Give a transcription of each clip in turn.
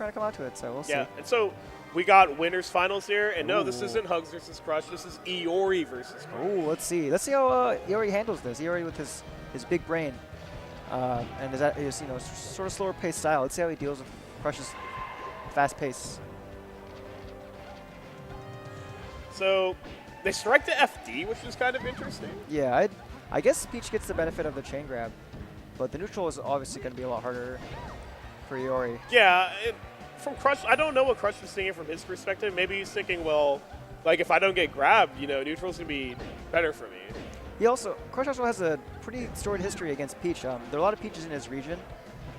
trying to come out to it, so we'll see. Yeah, and so we got winners finals here, and no, this Ooh. isn't Hugs versus Crush. This is Iori versus Crush. Oh, let's see. Let's see how Iori handles this. Iori with his big brain, and his sort of slower paced style. Let's see how he deals with Crush's fast pace. So they strike to FD, which is kind of interesting. Yeah, I guess Peach gets the benefit of the chain grab, but the neutral is obviously going to be a lot harder for Iori. Yeah, from Crush, I don't know what Crush is thinking from his perspective. Maybe he's thinking, well, like if I don't get grabbed, neutral's gonna be better for me. Crush also has a pretty storied history against Peach. There are a lot of Peaches in his region,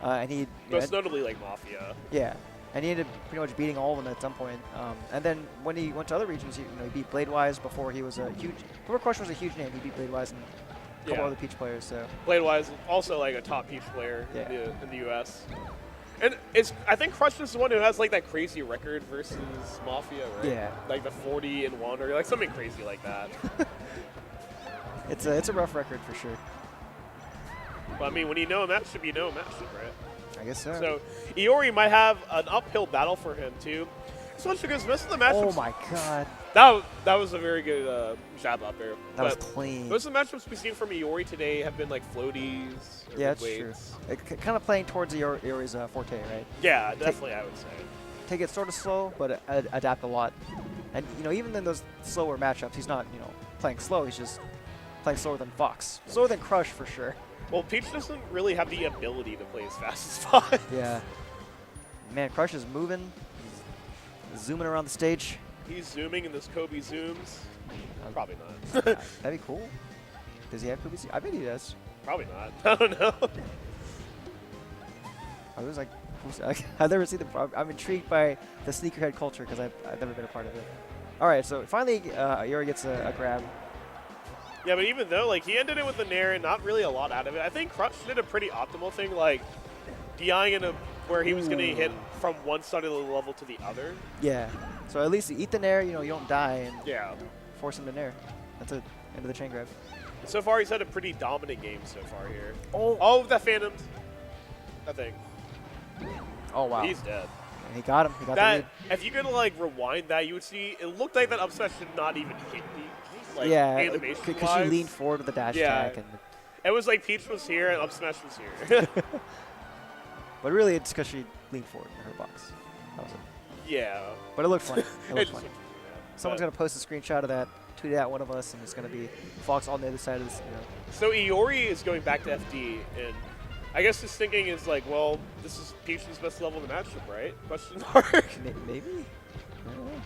and he most notably like Mafia. Yeah, and he ended up pretty much beating all of them at some point. And then when he went to other regions, he beat Bladewise before he was before Crush was a huge name. He beat Bladewise and a couple other Peach players. So Bladewise also like a top Peach player in the U.S. And I think Crush is the one who has like that crazy record versus Mafia, right? Yeah. Like the 40-1 or like something crazy like that. It's a rough record for sure. But I mean, when you know a matchup, you know a matchup, right? I guess so. So Iori might have an uphill battle for him too, especially because most of the matchups. Oh my god. That was a very good jab out there. That was clean. Most of the matchups we've seen from Iori today have been like floaties. Yeah, that's true. Kind of playing towards Iori's forte, right? Yeah, definitely, I would say. Take it sort of slow, but adapt a lot. And even in those slower matchups, he's not playing slow. He's just playing slower than Fox, slower than Crush for sure. Well, Peach doesn't really have the ability to play as fast as Fox. Yeah. Man, Crush is moving. He's zooming around the stage. He's zooming in this Kobe zooms. Probably not. That'd be cool. Does he have Kobe zooms? I bet he does. Probably not. I don't know. I was like, I've never seen I'm intrigued by the sneakerhead culture because I've never been a part of it. All right, so finally, Iori gets a grab. Yeah, but even though, like, he ended it with the Nair and not really a lot out of it, I think Crush did a pretty optimal thing, like, DIing in where he was going to hit from one side of the level to the other. Yeah. So at least you eat the Nair, you don't die, and force him to Nair. That's the end of the chain grab. So far, he's had a pretty dominant game so far here. Oh, that Phantom. That thing. Oh, wow. He's dead. And he got him. He got that, the lead. if you could, like, rewind that, you would see it looked like that up smash did not even hit Peach. Like, because she leaned forward with the dash attack. And it was like Peach was here and up smash was here. But really, it's because she leaned forward in her box. That was it. Yeah. But it looked funny. It looked funny. Yeah, Someone's going to post a screenshot of that, tweet it at one of us, and it's going to be Fox on the other side of this. So Iori is going back to FD, and I guess his thinking is like, well, this is Peach's best level in the matchup, right? Question mark. Maybe? I don't know.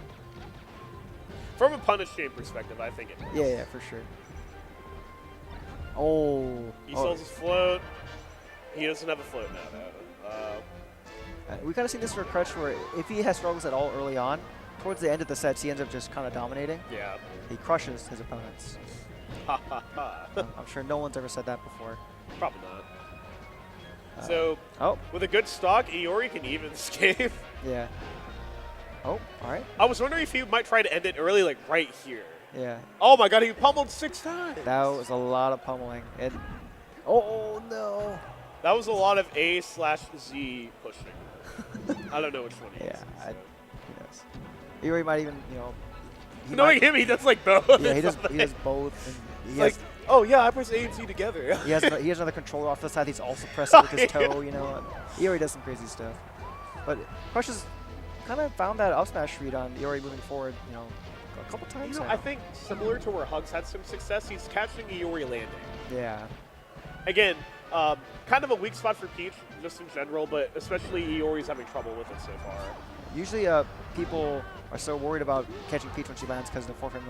From a punish game perspective, I think it is. Yeah, for sure. Oh. He sells his float. He doesn't have a float now, though. We kind of see this for Crush where if he has struggles at all early on, towards the end of the sets, he ends up just kind of dominating. Yeah. He crushes his opponents. Ha ha ha. I'm sure no one's ever said that before. Probably not. So, with a good stock, Iori can even this game. Yeah. Oh, all right. I was wondering if he might try to end it early, like right here. Yeah. Oh my god, he pummeled 6 times. That was a lot of pummeling. And oh no. That was a lot of A/Z pushing. I don't know which one he is. Yeah, who knows? Iori might even, Knowing him, he does like both. Yeah, he does both. And he has, oh yeah, I press A and Z together. he has another controller off the side. He's also pressing with his toe. Iori does some crazy stuff. But Crush has kind of found that up smash read on Iori moving forward. A couple times. I think similar to where Hugs had some success, he's catching Iori landing. Yeah. Again, kind of a weak spot for Peach, just in general, but especially Iori's having trouble with it so far. Usually, people are so worried about catching Peach when she lands because of the foreframe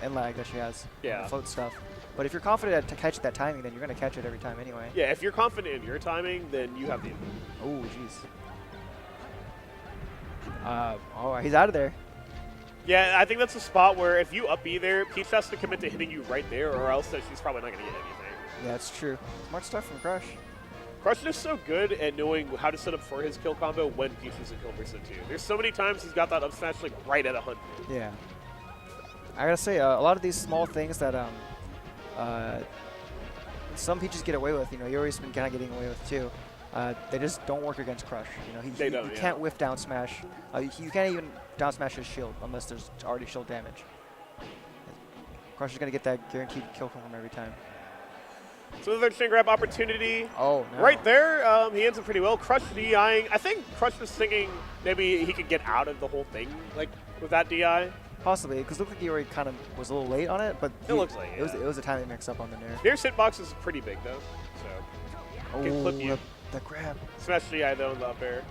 and lag that she has. Yeah. The float stuff. But if you're confident to catch that timing, then you're going to catch it every time anyway. Yeah, if you're confident in your timing, then you have the Oh, jeez. He's out of there. Yeah, I think that's a spot where if you up B there, Peach has to commit to hitting you right there, or else she's probably not going to get anything. Yeah, that's true. Smart stuff from Crush. Crush is so good at knowing how to set up for his kill combo when Peach is in kill versa too. There's so many times he's got that up smash like right at 100. Yeah. I gotta say, a lot of these small things that some Peaches get away with, Iori's been kind of getting away with too. they just don't work against Crush. You know, don't, you can't whiff down smash. You can't even down smash his shield unless there's already shield damage. Crush is gonna get that guaranteed kill from him every time. So another chain grab opportunity. Oh, no. Right there, he ends it pretty well. Crush DIing. I think Crush was thinking maybe he could get out of the whole thing, like with that DI. Possibly, because it looked like Iori kind of was a little late on it, but It looks like it was a timely mix-up on the Nair. Nair's hitbox is pretty big though, so can clip you. The grab. Smash DI though in the up air.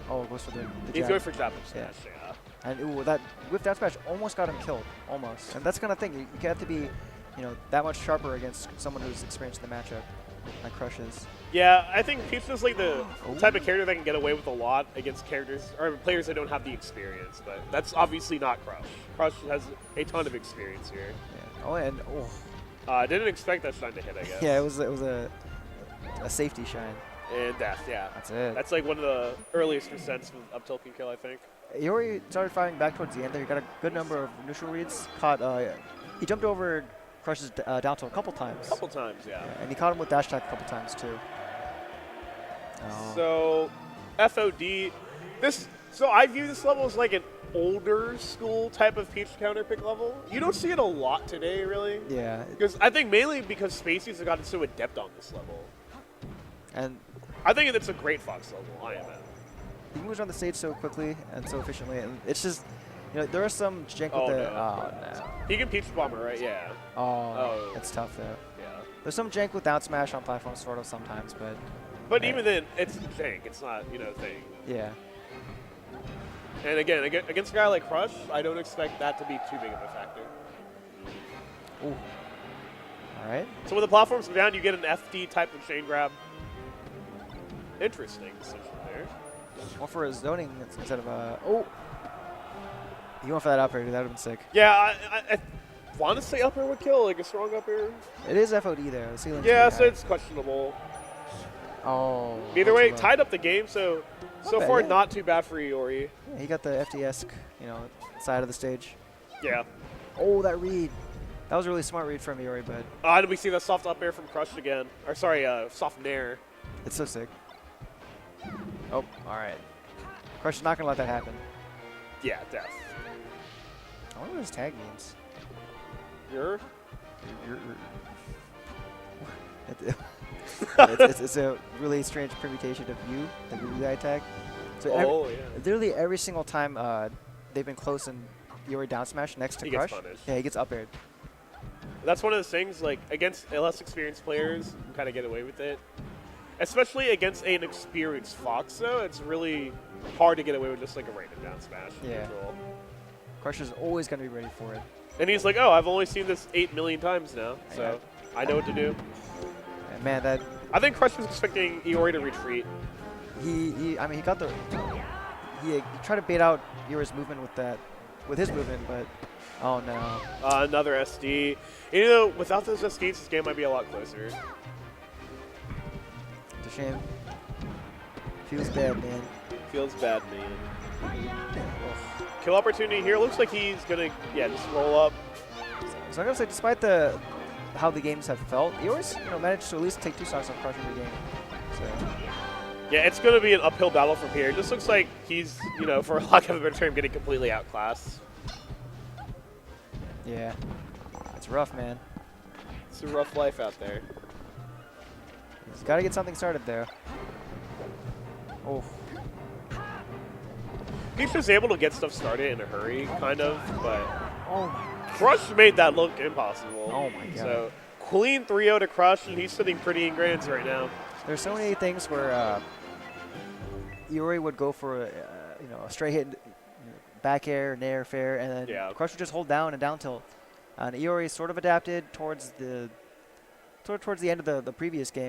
Oh, it goes for the He's jab. going for jab up smash, yeah. And ooh, that whiff down smash almost got him killed, almost. And that's the kind of thing you have to be, you know, that much sharper against someone who's experienced the matchup, like Crush is. Yeah, I think Peach is like the type of character that can get away with a lot against characters or players that don't have the experience, but that's obviously not Crush. Crush has a ton of experience here. Yeah. Oh, and I didn't expect that shine to hit, I guess. Yeah, it was a safety shine. And death, yeah. That's it. That's like one of the earliest percents of up tilt can kill, I think. Iori started firing back towards the end there. He got a good number of neutral reads. Caught. He jumped over Crush's down tilt a couple times. A couple times, yeah. And he caught him with dash attack a couple times too. Oh. So, FOD. So I view this level as like an older school type of Peach counter pick level. You don't see it a lot today, really. Yeah. Because I think mainly because Spaceys have gotten so adept on this level. And I think it's a great Fox level. I am at. he moves around the stage so quickly and so efficiently, and it's just, you know, there are some jank Oh, with the. no. Oh no. He can Peach Bomber, right? Yeah. Oh, it's tough though. Yeah. There's some jank with down smash on platforms sort of sometimes, but. But even then, it's jank. It's not, you know, thing. Yeah. And again, against a guy like Crush, I don't expect that to be too big of a factor. Ooh. All right. So when the platforms go down, you get an FD type of chain grab. Interesting decision there. Went for a zoning instead of a. Oh. He went for that up air, dude. That would have been sick. Yeah, I want to say up air would kill, like a strong up air. It is FOD there. The ceiling's Yeah, pretty so high. it's questionable. Oh. Either way, low. tied up the game, so bad, far yeah. not too bad for Iori. Yeah, he got the FD-esque, you know, side of the stage. Yeah. Oh, that read. That was a really smart read from Iori, but Did we see that soft up air from Crush again? Or sorry, soft nair. it's so sick. Oh, all right. Crush is not gonna let that happen. Yeah, death. I wonder what his tag means. You're? It's a really strange permutation of you, the Guy tag. So Yeah. literally every single time they've been close and Iori down smash next to He Crush, gets punished. yeah, he gets up aired. That's one of those things, like, against less experienced players, you kind of get away with it. Especially against an experienced Fox, though, it's really hard to get away with just, like, a random down smash. Yeah. Neutral. Crush is always going to be ready for it. And he's like, oh, I've only seen this 8 million times now, so I know what to do. And man, that I think Crush was expecting Iori to retreat. I mean, he got the he tried to bait out Iori's movement with his movement, but oh no. Another SD. You know, without those SDs, this game might be a lot closer. It's a shame. Feels bad, man. Feels bad, man. Kill opportunity here. Looks like he's gonna, just roll up. So I'm gonna say, despite how the games have felt, Iori's managed to at least take 2 stocks on Crush every game. So Yeah, it's gonna be an uphill battle from here. It just looks like he's, for lack of a better term, getting completely outclassed. yeah, it's rough, man. It's a rough life out there. He's got to get something started there. Oh. Peach was able to get stuff started in a hurry, kind of, but Oh my. Crush made that look impossible. Oh my god. So clean 3-0 to Crush, and he's sitting pretty in grands right now. There's so many things where Iori would go for a straight hit, back air, nair, fair, and then Crush would just hold down and down tilt. And Iori sort of adapted towards the end of the previous game.